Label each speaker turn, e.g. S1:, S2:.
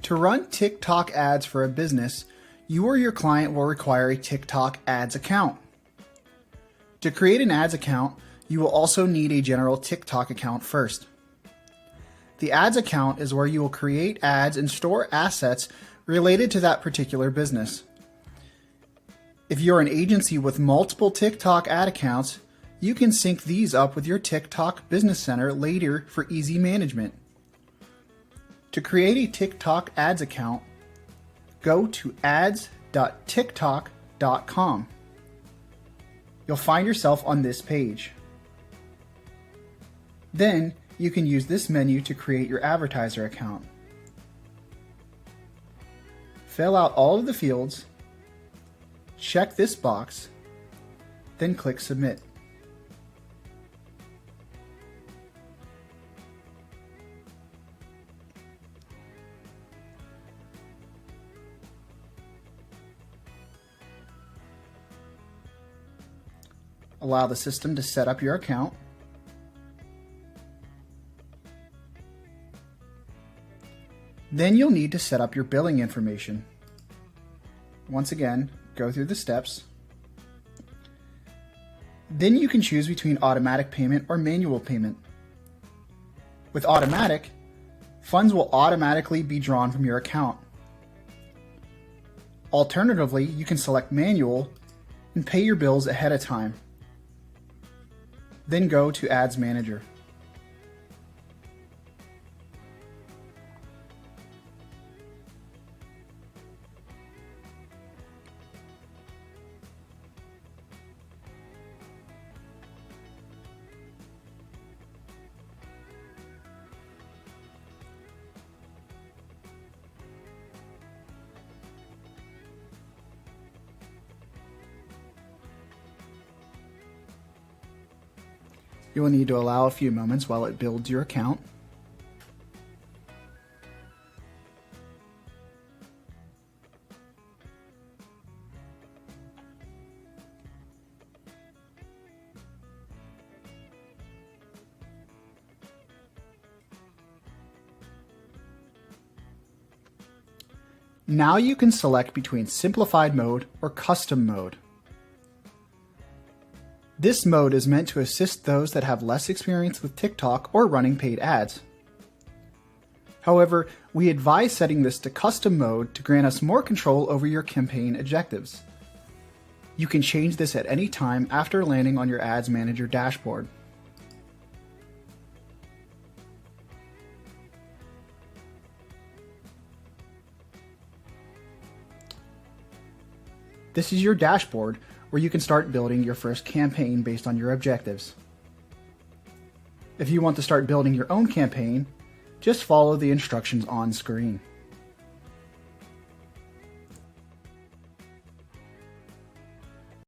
S1: To run TikTok ads for a business, you or your client will require a TikTok ads account. To create an ads account, you will also need a general TikTok account first. The ads account is where you will create ads and store assets related to that particular business. If you're an agency with multiple TikTok ad accounts, you can sync these up with your TikTok Business Center later for easy management. To create a TikTok ads account, go to ads.tiktok.com. You'll find yourself on this page. Then you can use this menu to create your advertiser account. Fill out all of the fields, check this box, then click Submit. Allow the system to set up your account. Then you'll need to set up your billing information. Once again, go through the steps. Then you can choose between automatic payment or manual payment. With automatic, funds will automatically be drawn from your account. Alternatively, you can select manual and pay your bills ahead of time. Then go to Ads Manager. You will need to allow a few moments while it builds your account. Now you can select between simplified mode or custom mode. This mode is meant to assist those that have less experience with TikTok or running paid ads. However, we advise setting this to custom mode to grant us more control over your campaign objectives. You can change this at any time after landing on your Ads Manager dashboard. This is your dashboard where you can start building your first campaign based on your objectives. If you want to start building your own campaign, just follow the instructions on screen.